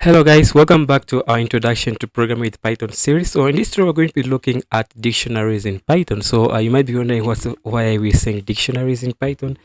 Hello guys, welcome back to our introduction to programming with Python series. So in this tutorial, we're going to be looking at dictionaries in Python. So you might be wondering why are we saying dictionaries in Python?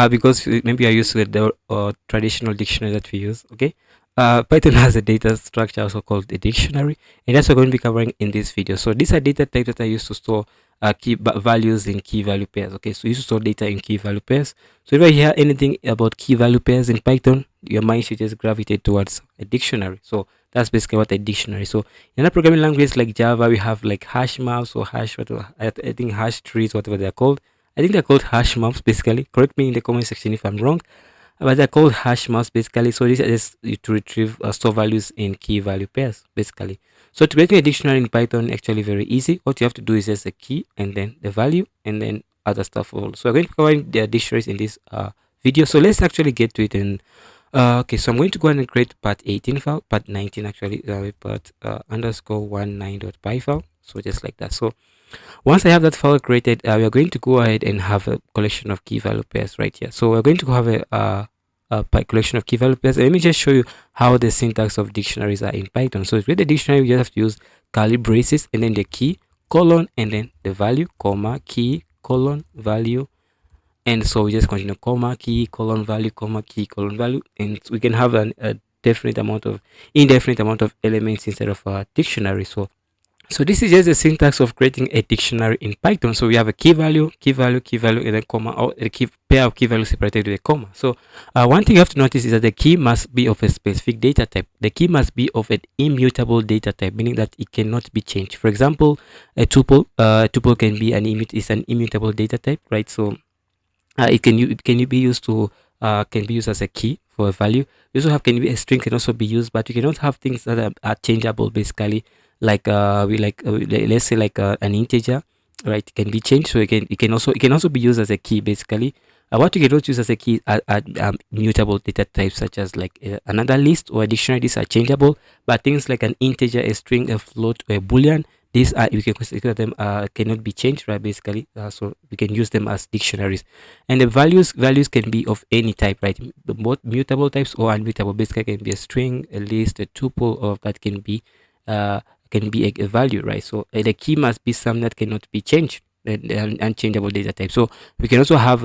Because maybe you're used to the traditional dictionary that we use. Okay. Python has a data structure also called a dictionary, and that's what we're going to be covering in this video. So these are data types that are used to store values in key value pairs. Okay, so you used to store data in key value pairs. So if you hear anything about key value pairs in Python, your mind should just gravitate towards a dictionary. So that's basically what a dictionary. So in other programming languages like Java, we have like hash maps or hash whatever. I think hash trees, whatever they're called. I think they're called hash maps basically. Correct me in the comment section if I'm wrong. But they're called hash maps basically. So these are just to retrieve store values in key value pairs basically. So to create a dictionary in Python actually very easy. What you have to do is just a key and then the value and then other stuff all. So we're going to cover the dictionaries in this video. So let's actually get to it. And okay, so I'm going to go ahead and create part 18 file, part 19 actually, part underscore 19.py file. So just like that. So once I have that file created, we are going to go ahead and have a collection of key value pairs right here. So we're going to have a collection of key value pairs. Let me just show you how the syntax of dictionaries are in Python. So to create the dictionary, you just have to use curly braces and then the key, colon, and then the value, comma, key, colon, value. And so we just continue comma, key, colon, value, comma, key, colon, value. And we can have a indefinite amount of elements instead of a dictionary. So this is just the syntax of creating a dictionary in Python. So we have a key value, and then comma, or a key pair of key values separated with a comma. So one thing you have to notice is that the key must be of a specific data type. The key must be of an immutable data type, meaning that it cannot be changed. For example, a tuple can be an immutable data type, right? So it can be used to can be used as a key for a value. You also have can be a string can also be used, but you cannot have things that are changeable basically. Like let's say like an integer, right? It can be changed, so it can also be used as a key basically. What you cannot use as a key are mutable data types such as like another list or a dictionary. These are changeable, but things like an integer, a string, a float, or a boolean, these are, we can consider them cannot be changed, right? Basically, so we can use them as dictionaries. And the values can be of any type, right? Both mutable types or unmutable. Basically, can be a string, a list, a tuple, or that uh can be a value, right? So the key must be something that cannot be changed, an unchangeable data type. So we can also have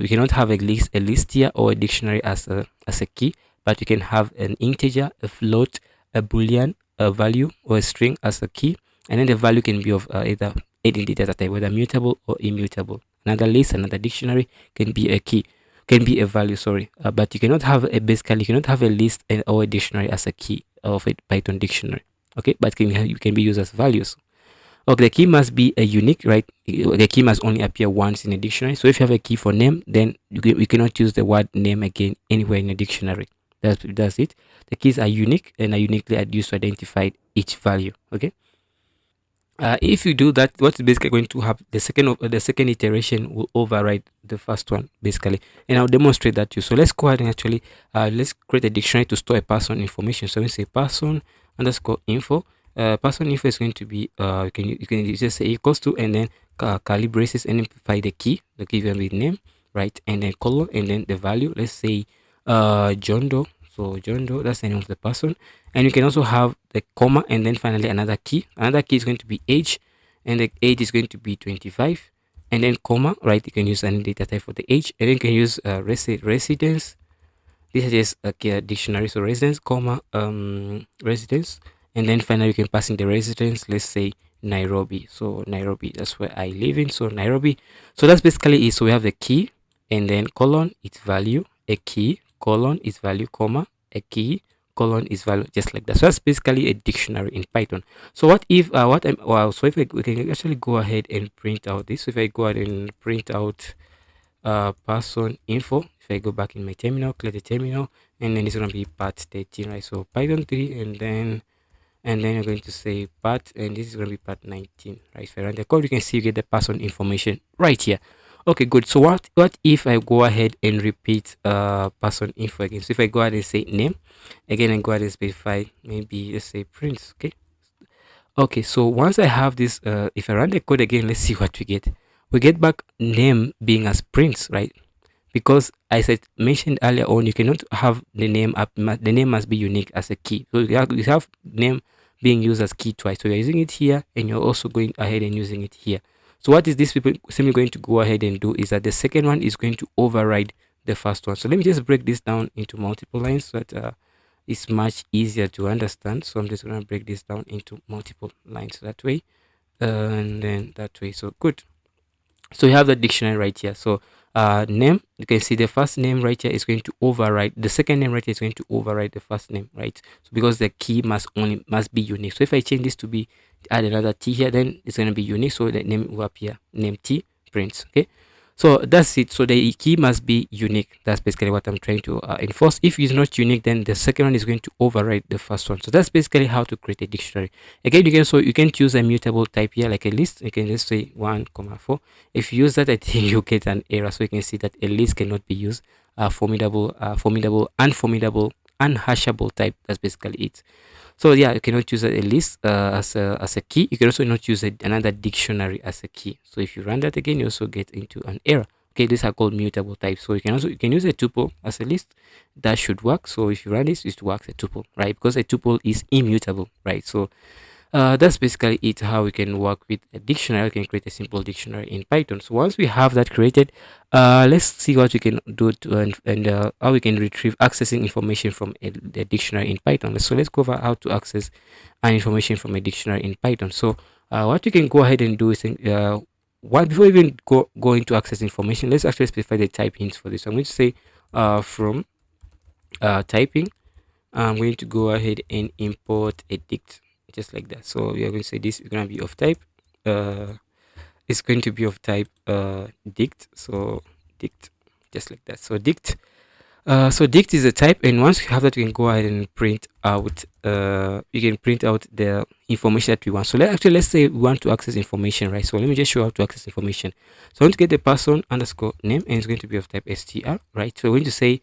we cannot have a list here or a dictionary as a key, but you can have an integer, a float, a boolean, a value, or a string as a key, and then the value can be of either any data type, whether mutable or immutable. Another list, another dictionary can be a key, can be a value, sorry, but you cannot have you cannot have a list or a dictionary as a key of a Python dictionary. Okay, but you can be used as values. Okay, the key must be a unique, right? The key must only appear once in a dictionary. So if you have a key for name, then you cannot use the word name again anywhere in a dictionary. That's it. The keys are unique and are uniquely used to identify each value. Okay. If you do that, what's basically going to happen? The second iteration will override the first one basically, and I'll demonstrate that to you. So let's go ahead and actually let's create a dictionary to store a person information. So we say person underscore info. Person info is going to be you can just say equals to and then curly braces and identify the key will be name, right, and then color and then the value. Let's say John Doe. So John Doe, that's the name of the person. And you can also have the comma and then finally another key. Another key is going to be age, and the age is going to be 25, and then comma, right? You can use any data type for the age, and then you can use residence. This is just a dictionary. So residence, comma, residence, and then finally you can pass in the residence. Let's say Nairobi. So Nairobi, that's where I live in. So Nairobi. So that's basically it. So we have the key, and then colon its value, a key, colon its value, comma, a key, colon is value, just like that. So that's basically a dictionary in Python. So what if so if we can actually go ahead and print out this. So if I go ahead and print out person info, if I go back in my terminal, clear the terminal, and then it's gonna be part 13, right? So Python 3, and then you're going to say part, and this is going to be part 19, right? If I run the code, you can see you get the person information right here. Okay, good. So what if I go ahead and repeat person info again? So if I go ahead and say name again and go ahead and specify, maybe let's say prince. Okay, so once I have this, if I run the code again, let's see what we get. We get back name being as prince, right? because as I mentioned earlier on, you cannot have the name up. The name must be unique as a key. So you have name being used as key twice. So you're using it here, and you're also going ahead and using it here. So what is this people simply going to go ahead and do is that the second one is going to override the first one. So let me just break this down into multiple lines so that it's much easier to understand. So I'm just going to break this down into multiple lines that way, and then that way. So good. So you have the dictionary right here. So name, you can see the first name right here is going to override the second name right here is going to override the first name, right? So because the key must be unique. So if I change this to be add another T here, then it's going to be unique. So the name will appear, name T prints. Okay, so that's it. So the key must be unique. That's basically what I'm trying to enforce. If it's not unique, then the second one is going to override the first one. So that's basically how to create a dictionary. Again, you can choose a mutable type here, like a list. You can just say 1,4. If you use that, I think you get an error. So you can see that a list cannot be used. Formidable, unformidable, unhashable type. That's basically it. So yeah, you cannot use a list as a key. You can also not use another dictionary as a key. So if you run that again, you also get into an error. Okay, these are called mutable types. So you can use a tuple as a list. That should work. So if you run this, it works a tuple, right? Because a tuple is immutable, right? So that's basically it, how we can work with a dictionary. We can create a simple dictionary in Python. So once we have that created, let's see what we can do to and how we can retrieve accessing information from a dictionary in Python. So let's go over how to access an information from a dictionary in Python. So what we can go ahead and do is before we even go into access information, let's actually specify the type hints for this. So I'm going to say from typing, I'm going to go ahead and import a dict, just like that. So we are going to say this is going to be of type it's going to be of type dict. So dict, just like that. So dict, so dict is a type, and once you have that, you can go ahead and print out you can print out the information that we want. So let's say we want to access information, right? So let me just show how to access information. So I want to get the person underscore name, and it's going to be of type str, right? So we're going to say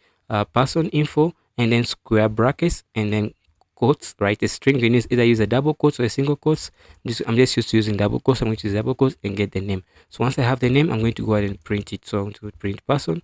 person info, and then square brackets, and then quotes, right? A string. You can either use a double quotes or a single quotes. I'm just used to using double quotes. I'm going to use double quotes and get the name. So once I have the name, I'm going to go ahead and print it. So I'm going to print person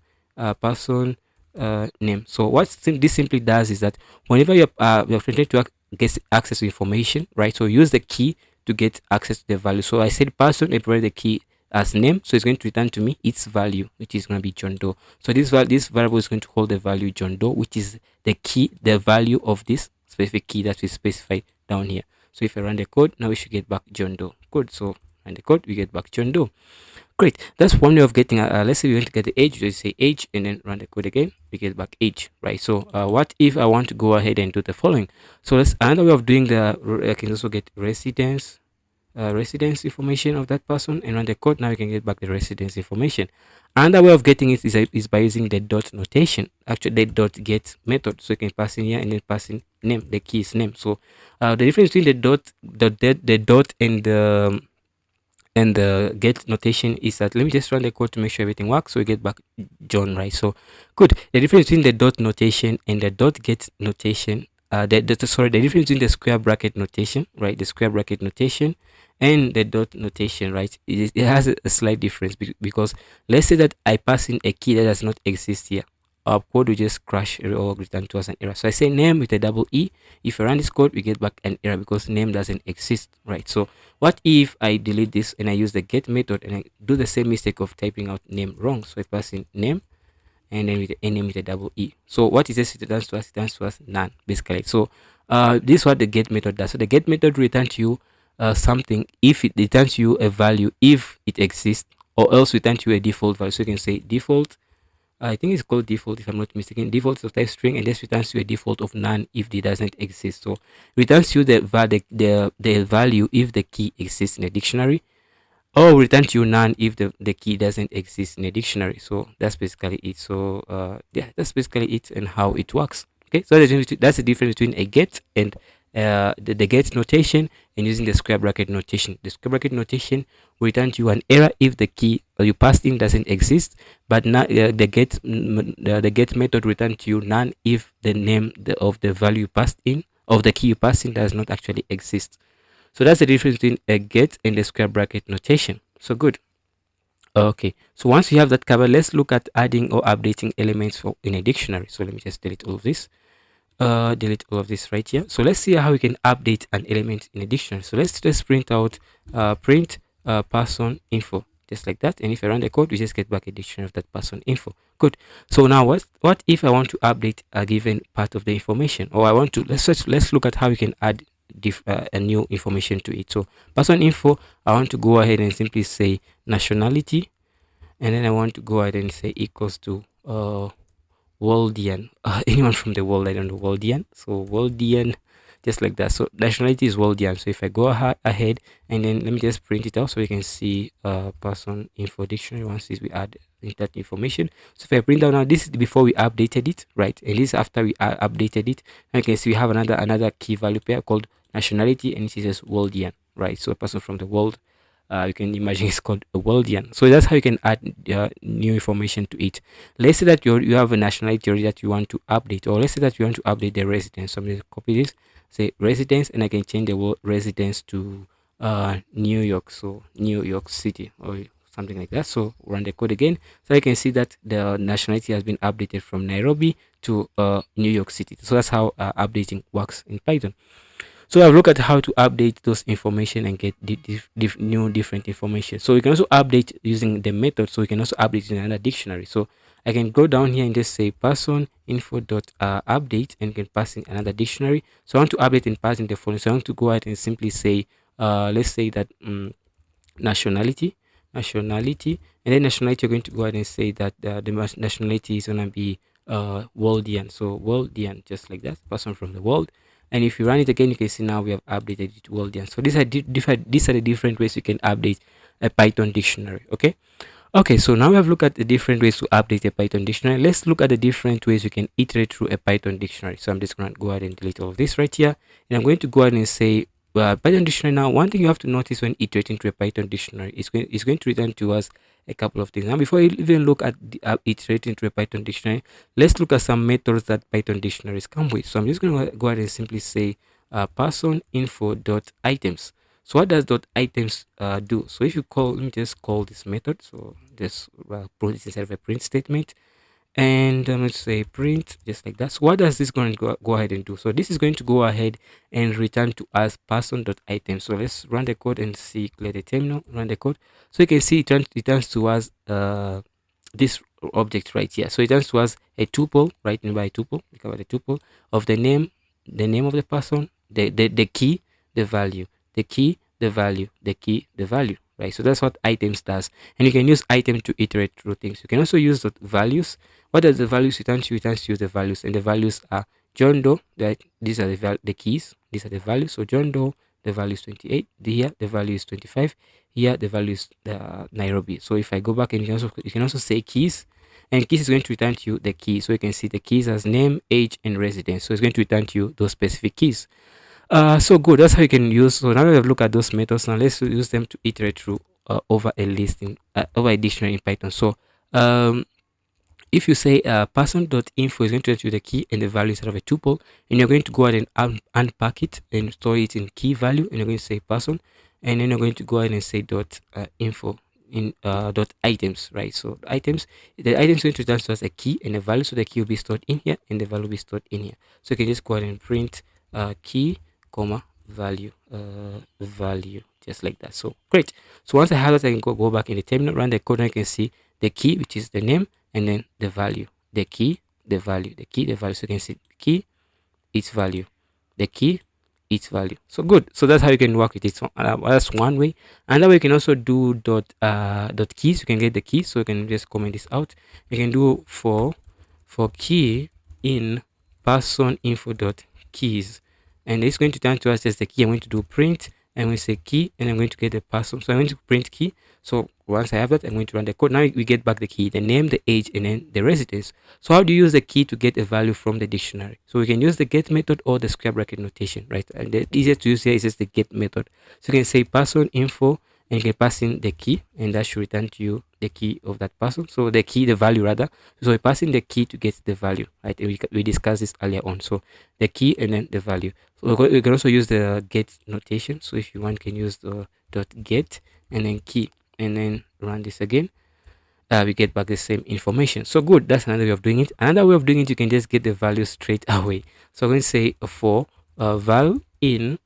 name. So what this simply does is that whenever you're trying to get access to information, right? So use the key to get access to the value. So I said person, I provide the key as name, so it's going to return to me its value, which is going to be John Doe. So this variable is going to hold the value John Doe, which is the key, the value of this specific key that we specify down here. So if I run the code, now we should get back John Doe. Good. So run the code, we get back John Doe. Great. That's one way of getting let's say we want to get the age. Just say age and then run the code again, we get back age, right? So what if I want to go ahead and do the following? So that's another way of doing I can also get residence information of that person and run the code. Now we can get back the residence information. Another way of getting it is by using the dot notation, actually the dot get method. So you can pass in here and then pass in name, the key is name. So the difference between the dot and the get notation is that, let me just run the code to make sure everything works. So we get back John, right? So good. The difference between the dot notation and the dot get notation, the difference between the square bracket notation, right? The square bracket notation and the dot notation, right? It has a slight difference because let's say that I pass in a key that does not exist here. Our code will just crash or return to us an error. So I say name with a double E. If I run this code, we get back an error because name doesn't exist, right? So what if I delete this and I use the get method and I do the same mistake of typing out name wrong? So I pass in name and then with the name with a double E. So what is this? It returns to us? It returns to us none, basically. So this is what the get method does. So the get method returns to you something if it returns you a value if it exists, or else returns you a default value. So you can say default, I think it's called default if I'm not mistaken. Default is of type string, and this returns you a default of none if it doesn't exist. So returns you the value if the key exists in a dictionary, or return to you none if the key doesn't exist in a dictionary. So that's basically it. So yeah, that's basically it and how it works. Okay, so that's the difference between a get and the get notation and using the square bracket notation. The square bracket notation will return to you an error if the key you passed in doesn't exist, but now the get method return to you none if the name of the value you passed in, of the key you passed in, does not actually exist. So that's the difference between a get and the square bracket notation. So good. Okay, so once you have that covered, let's look at adding or updating elements for in a dictionary. So let me just delete all of this. Delete all of this right here. So let's see how we can update an element in a dictionary. So let's just print out print person info, just like that. And if I run the code, we just get back a dictionary of that person info. Good. So now what if I want to update a given part of the information, or I want to let's look at how we can add a new information to it. So person info, I want to go ahead and simply say nationality, and then I want to go ahead and say equals to Waldian. Anyone from the world, I don't know Waldian. So Waldian, just like that. So nationality is Waldian. So if I go ahead and then let me just print it out so you can see person info dictionary. Once this we add that information. So if I print out now, this is before we updated it, right? And this is after we updated it. And you can see we have another key value pair called nationality, and it says Waldian, right? So a person from the world, you can imagine it's called a Worldian. So that's how you can add new information to it. Let's say that you have a nationality already that you want to update, or let's say that you want to update the residence. So I'm going to copy this, say residence, and I can change the word residence to New York, so New York City or something like that. So run the code again, so I can see that the nationality has been updated from Nairobi to New York City. So that's how updating works in Python. So I've looked at how to update those information and get new different information. So you can also update using the method. So you can also update in another dictionary. So I can go down here and just say person info dot update, and can pass in another dictionary. So I want to update and pass in the following. So I want to go ahead and simply say let's say that nationality, and then nationality, you're going to go ahead and say that the nationality is going to be Worldian. So Worldian, just like that, person from the world. And if you run it again, you can see now we have updated it to Worldian. So these are the different ways you can update a Python dictionary. Okay, so now we have looked at the different ways to update a Python dictionary. Let's look at the different ways you can iterate through a Python dictionary. So I'm just going to go ahead and delete all of this right here, and I'm going to go ahead and say Python dictionary. Now, one thing you have to notice when iterating through a Python dictionary is going to return to us a couple of things. Now, before you even look at iterating through a Python dictionary, let's look at some methods that Python dictionaries come with. So I'm just going to go ahead and simply say person info dot items. So what does dot items do? So if you call, let me just call this method. So just put it inside of a print statement, and let's say print, just like that. So what does this going to go ahead and do? So this is going to go ahead and return to us person.item. So let's run the code and see, clear the terminal, run the code. So you can see it returns to us this object right here. So it returns to us a tuple, right? By a tuple, we cover the tuple of the name of the person, the key, the value, the key, the value, the key, the value, right? So that's what items does. And you can use item to iterate through things. You can also use the values. What does the values return to? It returns to the values, and the values are John Doe. That these are the keys. These are the values. So John Doe, the value is 28. Here the value is 25. Here the value is Nairobi. So if I go back, and you can also say keys, and keys is going to return to you the key. So you can see the keys as name, age, and residence. So it's going to return to you those specific keys. So good. That's how you can use. So now we have looked at those methods. Now let's use them to iterate through over a list in over a dictionary in Python. So if you say person.info is going to return you the key and the value instead of a tuple, and you're going to go ahead and unpack it and store it in key value, and you're going to say person, and then you're going to go ahead and say dot info in dot items, right? So the items is going to return to us a key and a value, so the key will be stored in here and the value will be stored in here. So you can just go ahead and print key comma value value, just like that. So great. So once I have that, I can go back in the terminal, run the code, and I can see the key, which is the name, and then the value, the key, the value, the key, the value. So you can see key, its value, the key, its value. So good. So that's how you can work with it. So that's one way. Another way, you can also do dot keys. You can get the key. So you can just comment this out. You can do for key in person info dot keys, and it's going to turn to us as the key. I'm going to do print, and we say key, and I'm going to get the person. So I'm going to print key. So once I have that, I'm going to run the code. Now we get back the key, the name, the age, and then the residence. So how do you use the key to get a value from the dictionary? So we can use the get method or the square bracket notation, right? And the easiest to use here is just the get method. So you can say person info, and you can pass in the key, and that should return to you the key of that person. So the key, the value rather. So we pass in the key to get the value, right? And we discussed this earlier on. So the key and then the value. So we can also use the get notation. So if you want, you can use the dot get and then key. and then run this again, we get back the same information. So good, that's another way of doing it. Another way of doing it, you can just get the value straight away. So I'm going to say for val in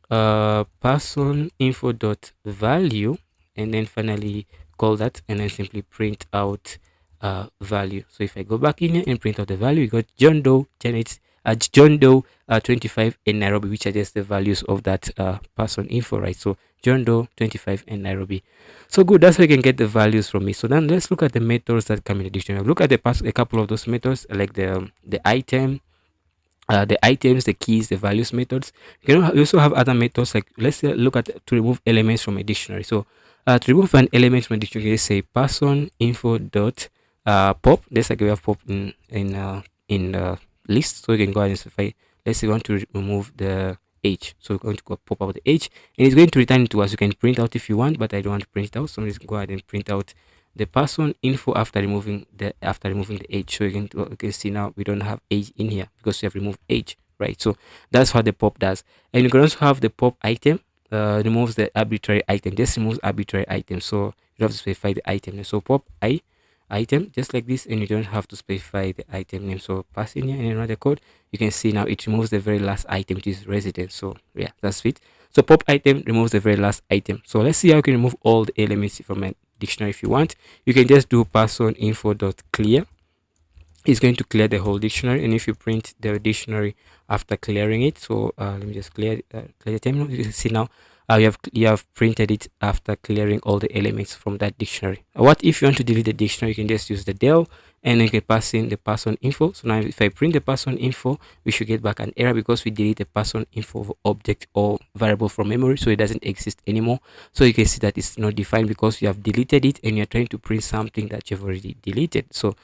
person info dot value, and then finally call that, and then simply print out value. So if I go back in here and print out the value, we got John Doe generates John Doe 25 in Nairobi, which are just the values of that person info, right? So John Doe 25 in Nairobi. So good, that's how you can get the values from me. So then let's look at the methods that come in the dictionary. Look at a couple of those methods, like the item, the items, the keys, the values methods. You can also have other methods, like let's look at to remove elements from a dictionary. So to remove an element from a dictionary, let's say person info dot pop. Let's like we have pop in the list. So you can go ahead and specify. Let's say we want to remove the h. So we're going to go pop out the h, and it's going to return it to us. You can print out if you want, but I don't want to print it out. So let's go ahead and print out the person info after removing the h. So you can see now we don't have h in here because we have removed h, right? So that's what the pop does. And you can also have the pop item, removes the arbitrary item, just removes arbitrary item. So you don't have to specify the item. So pop item just like this, and you don't have to specify the item name. So pass in here and run the code. You can see now it removes the very last item, which is resident. So yeah, that's it. So pop item removes the very last item. So let's see how you can remove all the elements from a dictionary. If you want, you can just do person info dot clear. It's going to clear the whole dictionary, and if you print the dictionary after clearing it, so let me just clear the terminal. You can see now you have printed it after clearing all the elements from that dictionary. What if you want to delete the dictionary? You can just use the del, and then you can pass in the person info. So now if I print the person info, we should get back an error because we delete the person info object or variable from memory, so it doesn't exist anymore. So you can see that it's not defined because you have deleted it, and you're trying to print something that you've already deleted. So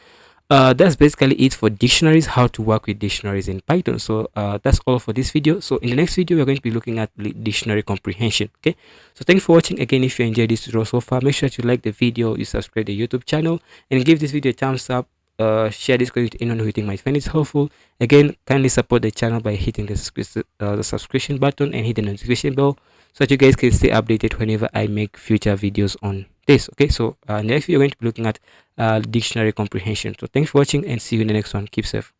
that's basically it for dictionaries, how to work with dictionaries in Python. So that's all for this video. So in the next video, we're going to be looking at dictionary comprehension. Okay, so thanks for watching. Again, if you enjoyed this tutorial so far, make sure to like the video, you subscribe to the YouTube channel, and give this video a thumbs up. Share this with anyone who you think might find it helpful. Again, kindly support the channel by hitting the subscription button and hit the notification bell so that you guys can stay updated whenever I make future videos on this. Okay, so next we're going to be looking at dictionary comprehension. So thanks for watching, and see you in the next one. Keep safe.